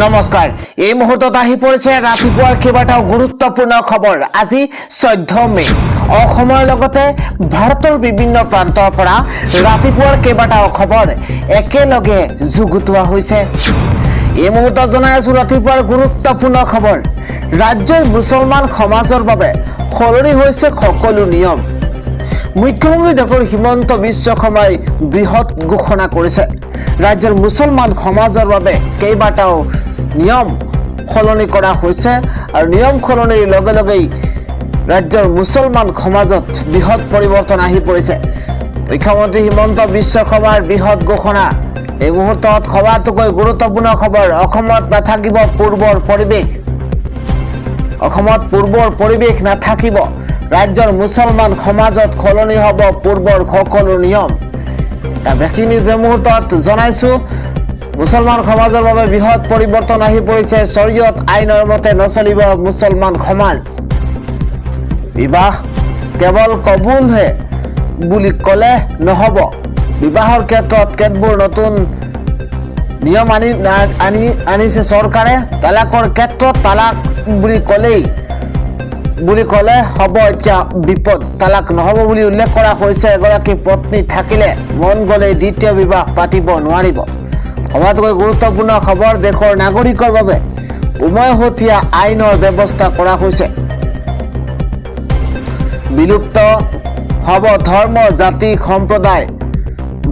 নমস্কাৰ এই মুহূৰ্তত আহি পৰিছে ৰাতিপুৱাৰ কেইবাটাও গুৰুত্বপূৰ্ণ খবৰ। আজি 14 মে অসমৰ লগতে ভাৰতৰ বিভিন্ন প্ৰান্তৰ পৰা ৰাতিপুৱাৰ কেইবাটাও খবৰ একেলগে যুগুতোৱা হৈছে। এই মুহূৰ্তত জনাই আছো ৰাতিপুৱাৰ গুৰুত্বপূৰ্ণ খবৰ। ৰাজ্যৰ মুছলমান সমাজৰ বাবে সলনি হৈছে সকলো নিয়ম। মুখ্যমন্ত্ৰী ডক্টৰ হিমন্ত বিশ্ব শৰ্মাই বৃহৎ ঘোষণা কৰিছে। ৰাজ্যৰ মুছলমান সমাজৰ বাবে কেইবাটাও নিয়ম সলনি কৰা হৈছে আৰু নিয়ম সলনিৰ লগে লগেই ৰাজ্যৰ মুছলমান সমাজত বৃহৎ পৰিৱৰ্তন আহি পৰিছে। মুখ্যমন্ত্ৰী হিমন্ত বিশ্ব শৰ্মাৰ বৃহৎ ঘোষণা। এই মুহূৰ্তত সবাতোকৈ গুৰুত্বপূৰ্ণ খবৰ, অসমত নাথাকিব পূৰ্বৰ পৰিৱেশ। অসমত পূৰ্বৰ পৰিৱেশ নাথাকিব। ৰাজ্যৰ মুছলমান সমাজত সলনি হ'ব পূৰ্বৰ সকলো নিয়ম। ব্ৰেকিং নিউজ এই মুহূৰ্তত জনাইছো মুছলমান সমাজৰ বাবে বৃহৎ পৰিৱৰ্তন আহি পৰিছে। শৰীয়ত আইনৰ মতে নচলিব মুছলমান সমাজ। বিবাহ কেৱল কবুলহে বুলি ক'লে নহ'ব। বিবাহৰ ক্ষেত্ৰত কেতবোৰ নতুন নিয়ম আনিছে চৰকাৰে। তালাকৰ ক্ষেত্ৰত তালাক বুলি ক'লে হ'ব এতিয়া বিপদ। তালাক নহ'ব বুলি উল্লেখ কৰা হৈছে। এগৰাকী পত্নী থাকিলে মন গ'লে দ্বিতীয় বিবাহ পাতিব নোৱাৰিব। সবাতোকৈ গুৰুত্বপূৰ্ণ খবৰ, দেশৰ নাগৰিকৰ বাবে উমৈহতীয়া আইনৰ ব্যৱস্থা কৰা হৈছে। বিলুপ্ত হ'ব ধৰ্ম, জাতি, সম্প্ৰদায়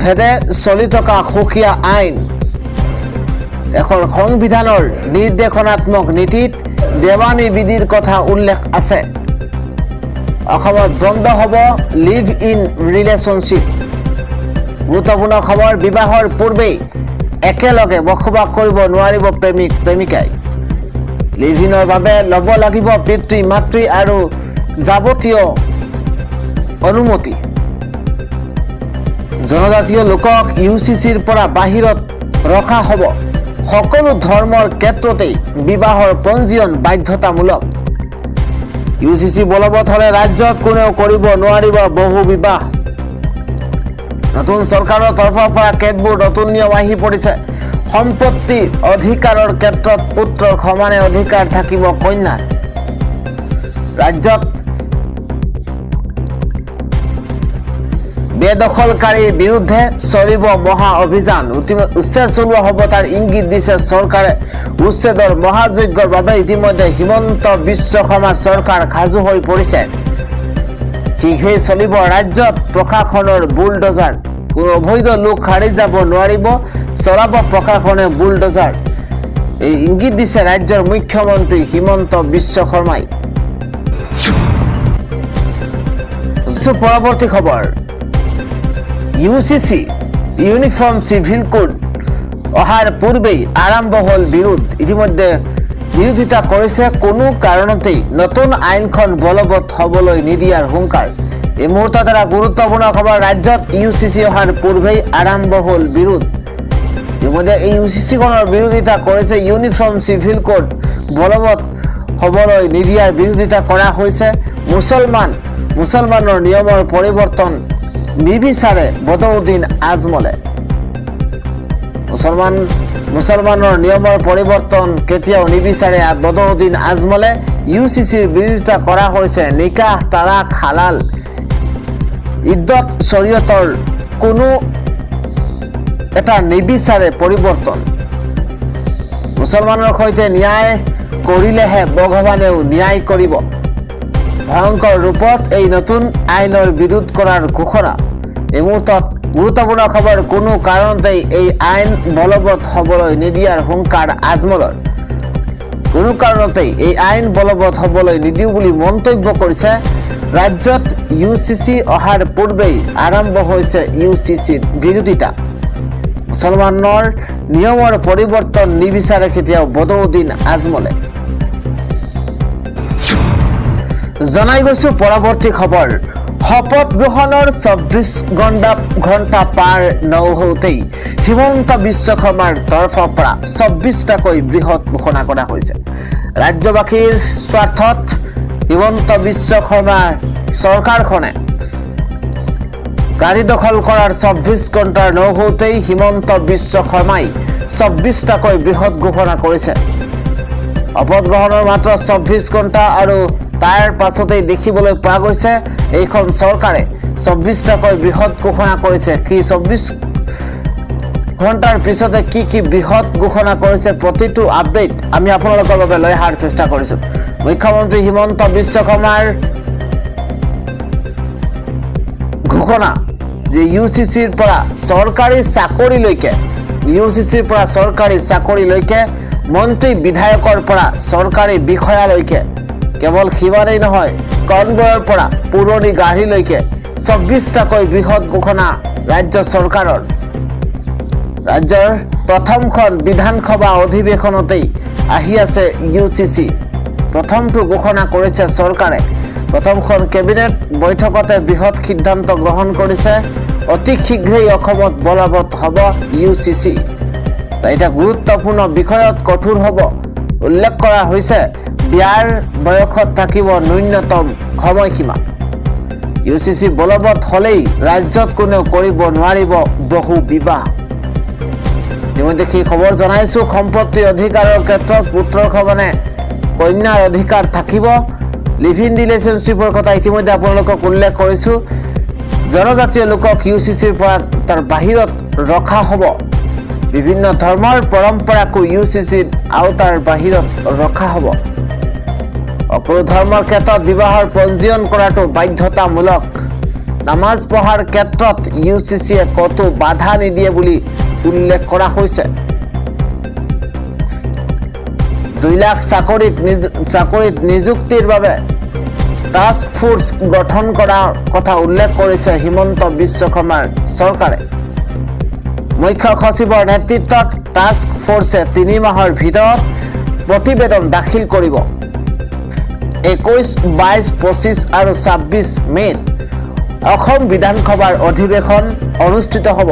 ভেদে চলি থকা সুকীয়া আইন। দেশৰ সংবিধানৰ নিৰ্দেশনাত্মক নীতিত দেৱানী বিধিৰ কথা উল্লেখ আছে। অসমত বন্ধ হ'ব লিভ ইন ৰিলেশ্যনশ্বিপ। গুৰুত্বপূৰ্ণ খবৰ, বিবাহৰ পূৰ্বেই একেলগে বসবাস কৰিব নোৱাৰিব প্ৰেমিক প্ৰেমিকাই। লিভ ইনৰ বাবে ল'ব লাগিব পিতৃ মাতৃ আৰু যাৱতীয় অনুমতি। জনজাতীয় লোকক UCCৰ পৰা বাহিৰত ৰখা হ'ব। সকলো ধৰ্মৰ ক্ষেত্ৰতেই বিবাহৰ পঞ্জীয়ন বাধ্যতামূলক। UCC বলবৎ হ'লে ৰাজ্যত কোনেও কৰিব নোৱাৰিব বহু বিবাহ। নতুন চৰকাৰৰ তৰফৰ পৰা কেতবোৰ নতুন নিয়ম আহি পৰিছে। সম্পত্তি অধিকাৰৰ ক্ষেত্ৰত পুত্ৰৰ সমানে অধিকাৰ থাকিব কন্যাৰ। ৰাজ্যত বেদখলকাৰীৰ বিৰুদ্ধে চলিব মহা অভিযান। উচ্ছেদ চলোৱা হ'ব তাৰ ইংগিত দিছে চৰকাৰে। উচ্ছেদৰ মহাযজ্ঞৰ বাবে ইতিমধ্যে হিমন্ত বিশ্ব শৰ্মা চৰকাৰ সাজু হৈ পৰিছে। শীঘ্ৰেই চলিব ৰাজ্যত প্ৰশাসনৰ বুলডজাৰ। কোনো অবৈধ লোক সাৰি যাব নোৱাৰিব, চলাব প্ৰশাসনে বুলডজাৰ। এই ইংগিত দিছে ৰাজ্যৰ মুখ্যমন্ত্ৰী হিমন্ত বিশ্ব শৰ্মাই। পৰৱৰ্তী খবৰ, UCC ইউনিফৰ্ম চিভিল কোড অহাৰ পূৰ্বেই আৰম্ভ হ'ল বিৰোধ। ইতিমধ্যে বিৰোধিতা কৰিছে কোনো কাৰণতেই নতুন আইনখন বলবৎ হ'বলৈ নিদিয়াৰ হুংকাৰ। এই মুহূৰ্তত এটা গুৰুত্বপূৰ্ণ খবৰ, ৰাজ্যত UCC অহাৰ পূৰ্বেই আৰম্ভ হ'ল বিৰোধ। ইতিমধ্যে এই UCCখনৰ বিৰোধিতা কৰিছে। ইউনিফৰ্ম চিভিল কোড বলবৎ হ'বলৈ নিদিয়াৰ বিৰোধিতা কৰা হৈছে। মুছলমানৰ নিয়মৰ পৰিৱৰ্তন নিবিচাৰে বদৰুদ্দিন আজমলে। মুছলমানৰ নিয়মৰ পৰিৱৰ্তন কেতিয়াও নিবিচাৰে বদৰুদ্দিন আজমলে। UCCৰ বিৰোধিতা কৰা হৈছে। নিকাহ, তালাক, হালাল, ইদ্দত, শৰীয়তৰ কোনো এটা নিবিচাৰে পৰিৱৰ্তন। মুছলমানৰ সৈতে ন্যায় কৰিলেহে ভগৱানেও ন্যায় কৰিব। ভয়ংকৰ ৰূপত এই নতুন আইনৰ বিৰোধ কৰাৰ ঘোষণা। এই মুহূৰ্তত গুৰুত্বপূৰ্ণ খবৰ, কোনো কাৰণতেই এই আইন বলবৎ হ'বলৈ নিদিয়াৰ হুংকাৰ আজমলৰ। কোনো কাৰণতেই এই আইন বলবৎ হ'বলৈ নিদিওঁ বুলি মন্তব্য কৰিছে। ৰাজ্যত UCC অহাৰ পূৰ্বেই আৰম্ভ হৈছে UCCৰ বিৰোধিতা। মুছলমানৰ নিয়মৰ পৰিৱৰ্তন নিবিচাৰে কেতিয়াও বদৰুদ্দিন আজমলে। জনাই গৈছো পৰৱৰ্তী খবৰ, শপত গ্ৰহণৰ 24 ঘণ্টা পাৰ নহওঁতেই হিমন্ত বিশ্ব শৰ্মাৰ তৰফৰ পৰা 24টাকৈ বৃহৎ ঘোষণা কৰা হৈছে। ৰাজ্যবাসীৰ স্বাৰ্থত হিমন্ত বিশ্ব শৰ্মাৰ চৰকাৰখনে গাড়ী দখল কৰাৰ 24 ঘণ্টাৰ নহওঁতেই হিমন্ত বিশ্ব শৰ্মাই 24টাকৈ বৃহৎ ঘোষণা কৰিছে। শপত গ্ৰহণৰ মাত্ৰ 24 ঘণ্টা আৰু তাৰ পাছতেই দেখিবলৈ পোৱা গৈছে এইখন চৰকাৰে 24টাকৈ বৃহৎ ঘোষণা কৰিছে। কি 24 ঘণ্টাৰ পিছতে কি বৃহৎ ঘোষণা কৰিছে প্ৰতিটো আপডেট আমি আপোনালোকৰ বাবে লৈ অহাৰ চেষ্টা কৰিছো। মুখ্যমন্ত্ৰী হিমন্ত বিশ্ব শৰ্মাৰ ঘোষণা যে ইউচিচিৰ পৰা চৰকাৰী চাকৰিলৈকে মন্ত্ৰী বিধায়কৰ পৰা চৰকাৰী বিষয়ালৈকে কেৱল সিমানেই নহয় কনভয়ৰ পৰা পুৰণি গাড়ীলৈকে 24টাকৈ বৃহৎ ঘোষণা ৰাজ্য চৰকাৰৰ। ৰাজ্যৰ প্ৰথমখন বিধানসভা অধিৱেশনতেই আহি আছে ইউচিচি। প্ৰথমটো ঘোষণা কৰিছে চৰকাৰে। প্ৰথমখন কেবিনেট বৈঠকতে বৃহৎ সিদ্ধান্ত গ্ৰহণ কৰিছে। অতি শীঘ্ৰেই অসমত বলবৎ হ'ব ইউচিচি। চাৰিটা গুৰুত্বপূৰ্ণ বিষয়ত কঠোৰ হ'ব। উল্লেখ কৰা হৈছে বিয়াৰ বয়সত থাকিব ন্যূনতম সময়সীমা। ইউচিচি বলবৎ হ'লেই ৰাজ্যত কোনেও কৰিব নোৱাৰিব বহু বিবাহ। ইতিমধ্যে সেই খবৰ জনাইছো। সম্পত্তি অধিকাৰৰ ক্ষেত্ৰত পুত্ৰৰ সমানে কন্যাৰ অধিকাৰ থাকিব। লিভ ইন ৰিলেশ্যনশ্বিপৰ কথা ইতিমধ্যে আপোনালোকক উল্লেখ কৰিছো। জনজাতীয় লোকক ইউচিচিৰ পৰা তাৰ বাহিৰত ৰখা হ'ব। বিভিন্ন ধৰ্মৰ পৰম্পৰাকো ইউচিচিৰ আওতাৰ বাহিৰত ৰখা হ'ব। সকলো ধৰ্মৰ ক্ষেত্ৰত বিবাহৰ পঞ্জীয়ন কৰাটো বাধ্যতামূলক। নামাজ পঢ়াৰ ক্ষেত্ৰত ইউচিচিয়ে কতো বাধা নিদিয়ে বুলি উল্লেখ কৰা হৈছে। 2 লাখ চাকৰিত নিযুক্তিৰ বাবে টাস্ক ফোৰ্স গঠন কৰাৰ কথা উল্লেখ কৰিছে হিমন্ত বিশ্ব শৰ্মাৰ চৰকাৰে। মুখ্য সচিবৰ নেতৃত্বত টাস্ক ফোৰ্সে 3 মাহৰ ভিতৰত প্ৰতিবেদন দাখিল কৰিব। 21, 22, 25 আৰু 26 মে'ত অসম বিধানসভাৰ অধিৱেশন অনুষ্ঠিত হ'ব।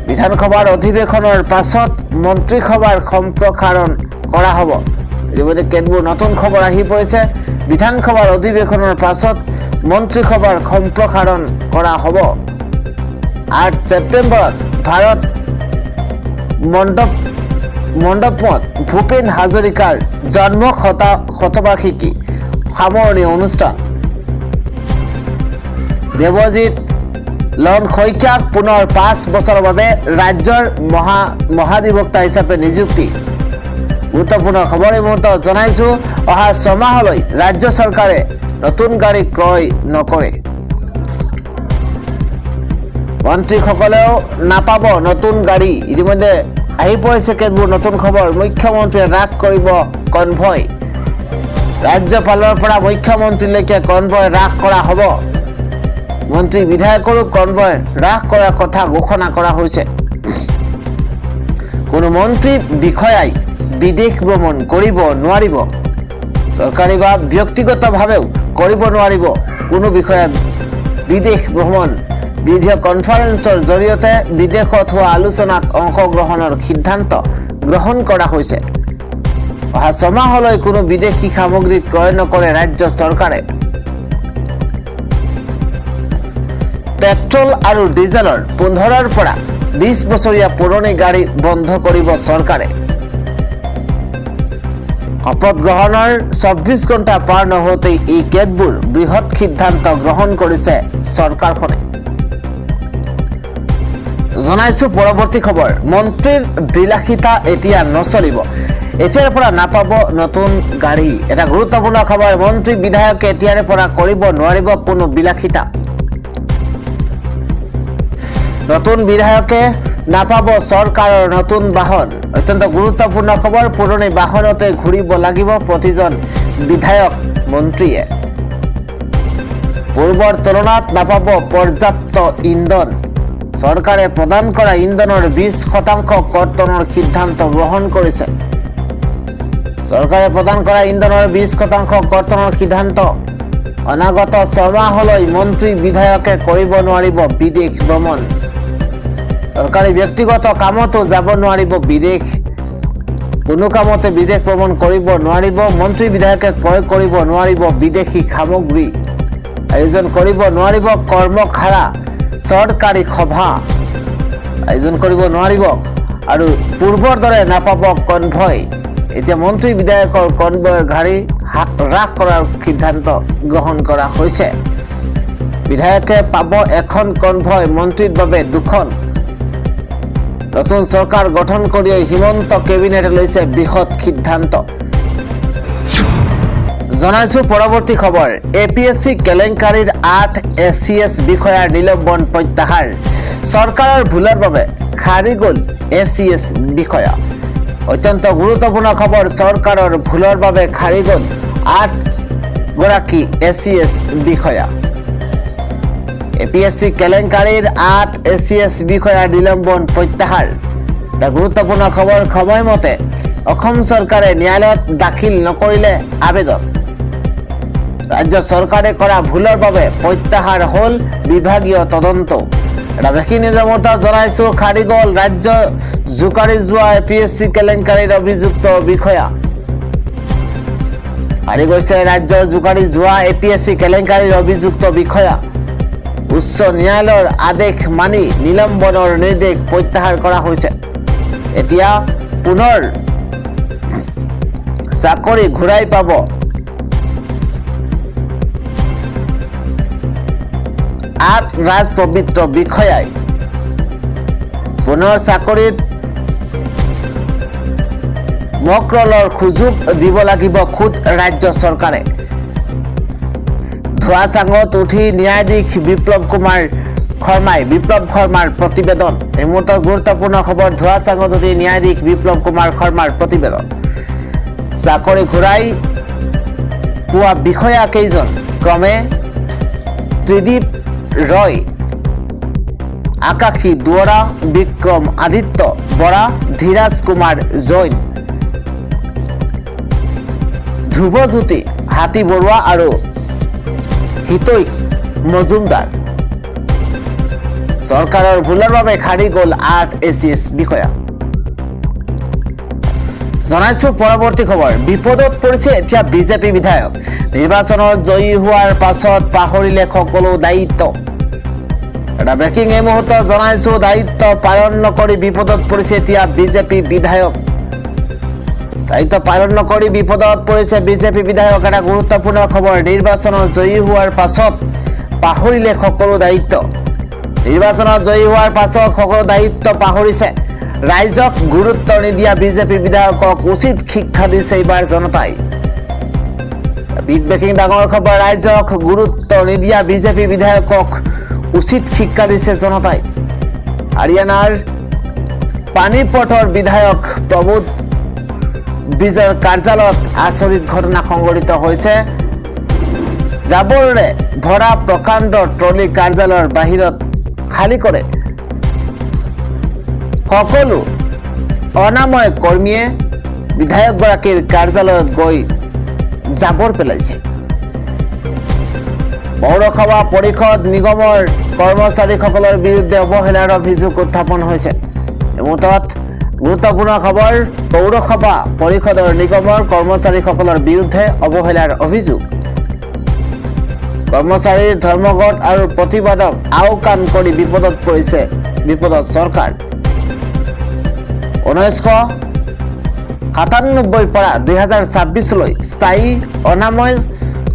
বিধানসভাৰ অধিৱেশনৰ পাছত মন্ত্ৰীসভাৰ সম্প্ৰসাৰণ কৰা হ'ব। ইতিমধ্যে কেতবোৰ নতুন খবৰ আহি পৰিছে। বিধানসভাৰ অধিৱেশনৰ পাছত মন্ত্ৰীসভাৰ সম্প্ৰসাৰণ কৰা হ'ব। 8 ছেপ্টেম্বৰত ভাৰত মণ্ডপত ভূপেন হাজৰিকাৰ জন্ম শতবাৰ্ষিকী সামৰণি অনুষ্ঠান। দেৱজিৎ লন শইকীয়াক পুনৰ 5 বছৰৰ বাবে ৰাজ্যৰ মহাধিবক্তা হিচাপে নিযুক্তি। গুৰুত্বপূৰ্ণ খবৰ এই মুহূৰ্তত জনাইছো। অহা 6 মাহলৈ ৰাজ্য চৰকাৰে নতুন গাড়ী ক্ৰয় নকৰে। মন্ত্ৰীসকলেও নাপাব নতুন গাড়ী। ইতিমধ্যে আহি পৰিছে কেতবোৰ নতুন খবৰ। মুখ্যমন্ত্ৰীয়ে হ্ৰাস কৰিব কনভয়। ৰাজ্যপালৰ পৰা মুখ্যমন্ত্ৰীলৈকে কনভয় হ্ৰাস কৰা হ'ব। মন্ত্ৰী বিধায়কৰো কনভয় হ্ৰাস কৰাৰ কথা ঘোষণা কৰা হৈছে। কোনো মন্ত্ৰী বিষয়াই বিদেশ ভ্ৰমণ কৰিব নোৱাৰিব। চৰকাৰী বা ব্যক্তিগতভাৱেও কৰিব নোৱাৰিব কোনো বিষয়া বিদেশ ভ্ৰমণ। ভিডিঅ' কনফাৰেন্সৰ জৰিয়তে বিদেশত হোৱা আলোচনাত অংশগ্ৰহণৰ সিদ্ধান্ত গ্ৰহণ কৰা হৈছে। অহা 6 মাহলৈ কোনো বিদেশী সামগ্ৰী ক্ৰয় নকৰে ৰাজ্য চৰকাৰে। পেট্ৰল আৰু ডিজেলৰ 15ৰ পৰা 20 বছৰীয়া পুৰণি গাড়ী বন্ধ কৰিব চৰকাৰে। শপত গ্ৰহণৰ 24 ঘণ্টা পাৰ নহওঁতেই এই কেতবোৰ বৃহৎ সিদ্ধান্ত গ্ৰহণ কৰিছে চৰকাৰখনে। জনাইছো পৰৱৰ্তী খবৰ। মন্ত্ৰীৰ বিলাসিতা এতিয়া নচলিব। এতিয়াৰ পৰা নাপাব নতুন গাড়ী। এটা গুৰুত্বপূৰ্ণ খবৰ। মন্ত্ৰী বিধায়কে এতিয়াৰ পৰা কৰিব নোৱাৰিব কোনো বিলাসিতা। নতুন বিধায়কে নাপাব চৰকাৰৰ নতুন বাহন। অত্যন্ত গুৰুত্বপূৰ্ণ খবৰ। পুৰণি বাহনতে ঘূৰিব লাগিব প্ৰতিজন বিধায়ক মন্ত্ৰীয়ে। পূৰ্বৰ তুলনাত নাপাব পৰ্যাপ্ত ইন্ধন। চৰকাৰে প্ৰদান কৰা ইন্ধনৰ 20% কৰ্তনৰ সিদ্ধান্ত গ্ৰহণ কৰিছে। চৰকাৰে প্ৰদান কৰা ইন্ধনৰ 20% কৰ্তনৰ সিদ্ধান্ত। অনাগত 6 মাহলৈ মন্ত্ৰী বিধায়কে কৰিব নোৱাৰিব বিদেশ ভ্ৰমণ। চৰকাৰী ব্যক্তিগত কামতো যাব নোৱাৰিব বিদেশ। কোনো কামতে বিদেশ ভ্ৰমণ কৰিব নোৱাৰিব। মন্ত্ৰী বিধায়কে ক্ৰয় কৰিব নোৱাৰিব বিদেশী সামগ্ৰী। আয়োজন কৰিব নোৱাৰিব কৰ্মশালা চৰকাৰী সভা আয়োজন কৰিব নোৱাৰিব আৰু পূৰ্বৰ দৰে নাপাব কনভয় এতিয়া মন্ত্ৰী বিধায়কৰ কনভয়ৰ গাড়ী হ্ৰাস কৰাৰ সিদ্ধান্ত গ্ৰহণ কৰা হৈছে বিধায়কে পাব এখন কনভয় মন্ত্ৰীৰ বাবে দুখন নতুন চৰকাৰ গঠন কৰি হিমন্ত কেবিনেটে লৈছে বৃহৎ সিদ্ধান্ত জনাইছো পৰৱৰ্তী খবৰ এপিএসসি কেলেংকাৰীৰ 8 এসিএস বিষয়াৰ নিলম্বন প্ৰত্যাহাৰ চৰকাৰৰ ভুলৰ বাবে খাৰি গ'ল এসিএস বিষয়া অত্যন্ত গুৰুত্বপূৰ্ণ খবৰ চৰকাৰৰ ভুলৰ বাবে খাৰি গ'ল 8 গৰাকী এসিএস বিষয়া এপিএসসি কেলেংকাৰীৰ 8 এসিএস বিষয়াৰ নিলম্বন প্ৰত্যাহাৰ এটা গুৰুত্বপূৰ্ণ খবৰ সময়মতে অসম চৰকাৰে ন্যায়ালয়ত দাখিল নকৰিলে আবেদন ৰাজ্য চৰকাৰে কৰা ভুলৰ বাবে প্ৰত্যাহাৰ হ'ল বিভাগীয় তদন্ত এটা ব্ৰেকিং নিউজৰ মতে জনাইছো খাৰি গ'ল ৰাজ্য জোকাৰি যোৱা এপিএসসি কেলেংকাৰীৰ অভিযুক্ত বিষয়া খাৰি গৈছে ৰাজ্যৰ জোকাৰি যোৱা এপিএসসি কেলেংকাৰীৰ অভিযুক্ত বিষয়া উচ্চ ন্যায়ালয়ৰ আদেশ মানি নিলম্বনৰ নিৰ্দেশ প্ৰত্যাহাৰ কৰা হৈছে এতিয়া পুনৰ চাকৰি ঘূৰাই পাব আট ৰাজপবিত্ৰ বিষয়াই পুনৰ চাকৰিত মকৰলৰ সুযোগ দিব লাগিব খুদ ৰাজ্য চৰকাৰে ধোৱা চাঙত উঠি ন্যায়াধীশ বিপ্লৱ শৰ্মাৰ প্ৰতিবেদন এই মুহূৰ্তত গুৰুত্বপূৰ্ণ খবৰ ধোৱা চাঙত উঠি ন্যায়াধীশ বিপ্লৱ কুমাৰ শৰ্মাৰ প্ৰতিবেদন চাকৰি ঘূৰাই পোৱা বিষয়া কেইজন ক্ৰমে ত্ৰিদীপ ৰয় আকাশী দুৱৰা বিক্ৰম আদিত্য বৰা ধীৰাজ কুমাৰ জৈন ধ্ৰুৱজ্যোতি হাতী বৰুৱা আৰু হিতৈষ মজুমদাৰ চৰকাৰৰ ভুলৰ বাবে খাৰি গ'ল 8 এসিএস বিষয়া জনাইছো পৰৱৰ্তী খবৰ বিপদত পৰিছে এতিয়া বিজেপি বিধায়ক নিৰ্বাচনত জয়ী হোৱাৰ পাছত পাহৰিলে সকলো দায়িত্ব এটা ব্ৰেকিং এই মুহূৰ্তত জনাইছো দায়িত্ব পালন নকৰি বিপদত পৰিছে এতিয়া বিজেপি বিধায়ক দায়িত্ব পালন নকৰি বিপদত পৰিছে বিজেপি বিধায়ক এটা গুৰুত্বপূৰ্ণ খবৰ নিৰ্বাচনত জয়ী হোৱাৰ পাছত পাহৰিলে সকলো দায়িত্ব নিৰ্বাচনত জয়ী হোৱাৰ পাছত সকলো দায়িত্ব পাহৰিছে ৰাইজক গুৰুত্ব নিদিয়া বিজেপি বিধায়কক উচিত শিক্ষা দিছে এইবাৰ জনতাই বিগ ব্ৰেকিং ডাঙৰ খবৰ ৰাইজক গুৰুত্ব নিদিয়া বিজেপি বিধায়কক উচিত শিক্ষা দিছে জনতাই হাৰিয়ানাৰ পানীপটৰ বিধায়ক প্ৰবোধ বিজয়ৰ কাৰ্যালয়ত আচৰিত ঘটনা সংঘটিত হৈছে জাবৰেৰে ভৰা প্ৰকাণ্ড ট্ৰলি কাৰ্যালয়ৰ বাহিৰত খালী কৰে সকলো অনাময় কৰ্মীয়ে বিধায়কগৰাকীৰ কাৰ্যালয়ত গৈ জাবৰ পেলাইছে পৌৰসভা পৰিষদ নিগমৰ কৰ্মচাৰীসকলৰ বিৰুদ্ধে অৱহেলাৰ অভিযোগ উত্থাপন হৈছে এই মুহূৰ্তত গুৰুত্বপূৰ্ণ খবৰ পৌৰসভা পৰিষদৰ নিগমৰ কৰ্মচাৰীসকলৰ বিৰুদ্ধে অৱহেলাৰ অভিযোগ কৰ্মচাৰীৰ ধৰ্মঘট আৰু প্ৰতিবাদক আওকাণ কৰি বিপদত পৰিছে চৰকাৰ 1997 পৰা 2026 লৈ স্থায়ী অনাময়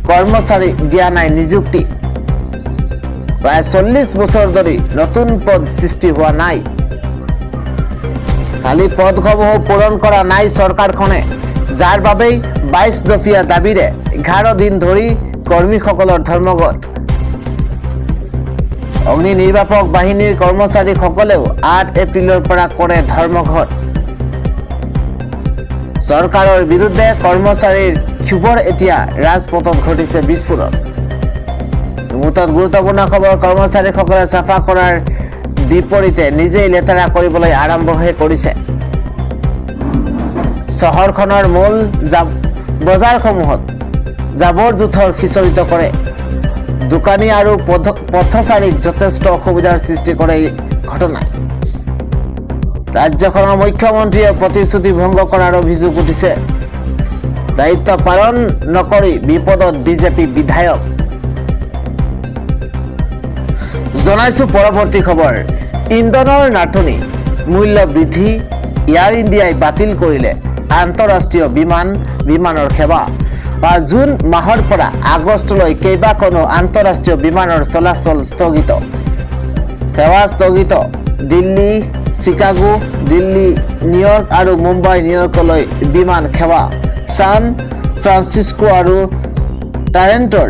কৰ্মচাৰী দিয়া নাই নিযুক্তি প্ৰায় 40 বছৰ ধৰি নতুন পদ সৃষ্টি হোৱা নাই খালি পদসমূহ পূৰণ কৰা নাই চৰকাৰখনে যাৰ বাবে 22 দফীয়া দাবীৰে 11 দিন ধৰি কৰ্মীসকলৰ ধৰ্মঘট অগ্নি নিৰ্বাপক বাহিনীৰ কৰ্মচাৰীসকলেও 8 এপ্ৰিলৰ পৰা কৰে ধৰ্মঘট চৰকাৰৰ বিৰুদ্ধে কৰ্মচাৰীৰ ক্ষোভৰ এতিয়া ৰাজপথত ঘটিছে বিস্ফোৰণ মুহূৰ্তত গুৰুত্বপূৰ্ণ খবৰ কৰ্মচাৰীসকলে চাফা কৰাৰ বিপৰীতে নিজেই লেতেৰা কৰিবলৈ আৰম্ভহে কৰিছে চহৰখনৰ মূল বজাৰসমূহত জাবৰ জোথৰ খিচৰিত কৰে দোকানী আৰু পথচাৰীক যথেষ্ট অসুবিধাৰ সৃষ্টি কৰে এই ঘটনাই ৰাজ্যখনৰ মুখ্যমন্ত্ৰীয়ে প্ৰতিশ্ৰুতি ভংগ কৰাৰ অভিযোগ উঠিছে দায়িত্ব পালন নকৰি বিপদত বিজেপি বিধায়ক জনাইছো পৰৱৰ্তী খবৰ ইন্ধনৰ নাটনি মূল্য বৃদ্ধি এয়াৰ ইণ্ডিয়াই বাতিল কৰিলে আন্তঃৰাষ্ট্ৰীয় বিমানৰ সেৱা জুন মাহৰ পৰা আগষ্টলৈ কেইবাখনো আন্তঃৰাষ্ট্ৰীয় বিমানৰ চলাচল স্থগিত সেৱা স্থগিত দিল্লী চিকাগো দিল্লী নিউয়ৰ্ক আৰু মুম্বাই নিউয়ৰ্কলৈ বিমান সেৱা ছান ফ্ৰান্সিস্কো আৰু টৰন্টোৰ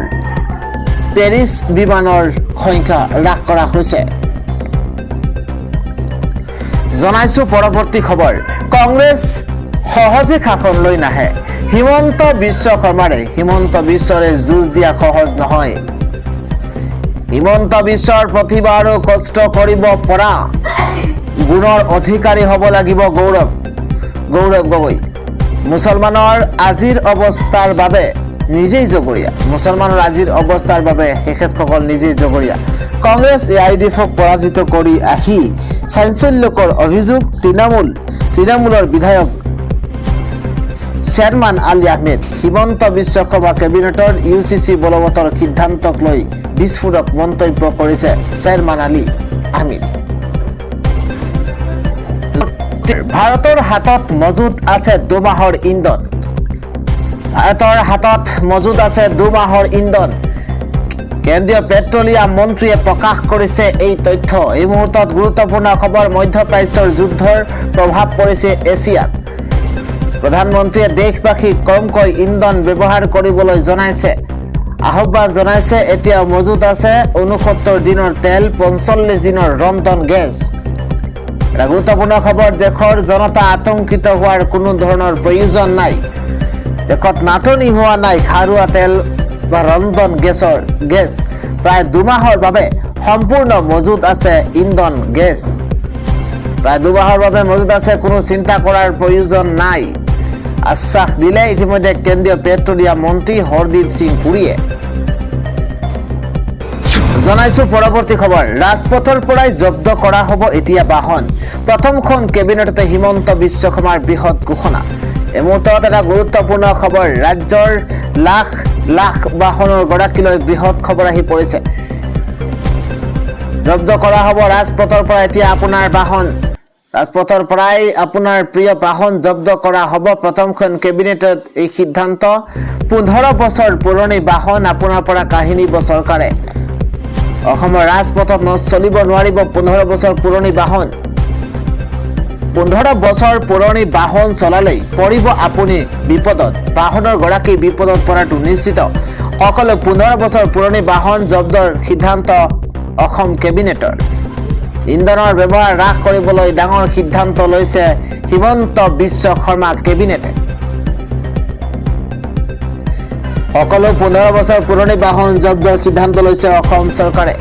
পেৰিছ বিমানৰ সংখ্যা হ্ৰাস কৰা হৈছে জনাইছো পৰৱৰ্তী খবৰ কংগ্ৰেছ সহজে শাসনলৈ নাহে হিমন্ত বিশ্ব শৰ্মাৰে হিমন্ত বিশ্বৰে যুঁজ দিয়া সহজ নহয় হিমন্ত বিশ্বৰ প্ৰতিভা আৰু কষ্ট কৰিব পৰা গুণৰ অধিকাৰী হ'ব লাগিব গৌৰৱ গগৈ মুছলমানৰ আজিৰ অৱস্থাৰ বাবে নিজেই জগৰীয়া মুছলমানৰ আজিৰ অৱস্থাৰ বাবে তেখেতসকল নিজেই জগৰীয়া কংগ্ৰেছ এআইডিএফক পৰাজিত কৰি আহি চাঞ্চল্যকৰ অভিযোগ তৃণমূলৰ বিধায়ক চেয়াৰমান আলী আহমেদ হিমন্ত বিশ্ব শৰ্মা কেবিনেটৰ ইউচিচি বলবৎৰ সিদ্ধান্তক লৈ বিস্ফোৰক মন্তব্য কৰিছে চেয়াৰমান আলী আহমেদ ভাৰতৰ হাতত মজুত আছে 2 মাহৰ ইন্ধন ভাৰতৰ হাতত মজুত আছে 2 মাহৰ ইন্ধন কেন্দ্ৰীয় পেট্ৰলিয়াম মন্ত্ৰীয়ে প্ৰকাশ কৰিছে এই তথ্য এই মুহূৰ্তত গুৰুত্বপূৰ্ণ খবৰ মধ্যপ্ৰাচ্যৰ যুদ্ধৰ প্ৰভাৱ পৰিছে এছিয়াত প্ৰধানমন্ত্ৰীয়ে দেশবাসীক কমকৈ ইন্ধন ব্যৱহাৰ কৰিবলৈ জনাইছে আহ্বান জনাইছে এতিয়া মজুত আছে 69 দিনৰ তেল 45 দিনৰ ৰন্ধন গেছ গুৰুত্বপূৰ্ণ খবৰ দেশৰ জনতা আতংকিত হোৱাৰ কোনো ধৰণৰ প্ৰয়োজন নাই দেশত নাটনি হোৱা নাই খাৰুৱা তেল বা ৰন্ধন গেছ প্ৰায় 2 মাহৰ বাবে সম্পূৰ্ণ মজুত আছে ইন্ধন গেছ প্ৰায় 2 মাহৰ বাবে মজুত আছে কোনো চিন্তা কৰাৰ প্ৰয়োজন নাই আশ্বাস দিলে ইতিমধ্যে কেন্দ্ৰীয় পেট্ৰলিয়াম মন্ত্ৰী হৰদীপ সিং পুৰীয়ে জনাইছো পৰৱৰ্তী খবৰ ৰাজপথৰ পৰাই জব্দ কৰা হ'ব এতিয়া বাহন প্ৰথমখন কেবিনেটতে হিমন্ত বিশ্ব শৰ্মাৰ বৃহৎ ঘোষণা এই মুহূৰ্তত এটা গুৰুত্বপূৰ্ণ খবৰ ৰাজ্যৰ লাখ লাখ বাহনৰ গৰাকীলৈ বৃহৎ খবৰ আহি পৰিছে জব্দ কৰা হ'ব ৰাজপথৰ পৰা এতিয়া আপোনাৰ বাহন ৰাজপথৰ পৰাই আপোনাৰ প্ৰিয় বাহন জব্দ কৰা হ'ব প্ৰথমখন কেবিনেটত এই সিদ্ধান্ত 15 বছৰ পুৰণি বাহন আপোনাৰ পৰা কাহিনীব চৰকাৰে অসমৰ ৰাজপথত চলিব নোৱাৰিব 15 বছৰ পুৰণি বাহন 15 বছৰ পুৰণি বাহন চলালেই পৰিব আপুনি বিপদত বাহনৰ গৰাকী বিপদত পৰাটো নিশ্চিত সকলো 15 বছৰ পুৰণি বাহন জব্দৰ সিদ্ধান্ত অসম কেবিনেটৰ ইন্ধনৰ ব্যৱহাৰ হ্ৰাস কৰিবলৈ ডাঙৰ সিদ্ধান্ত লৈছে হিমন্ত বিশ্ব শৰ্মা কেবিনেটে সকলো 15 বছৰ পুৰণি বাহন জব্দৰ সিদ্ধান্ত লৈছে অসম চৰকাৰে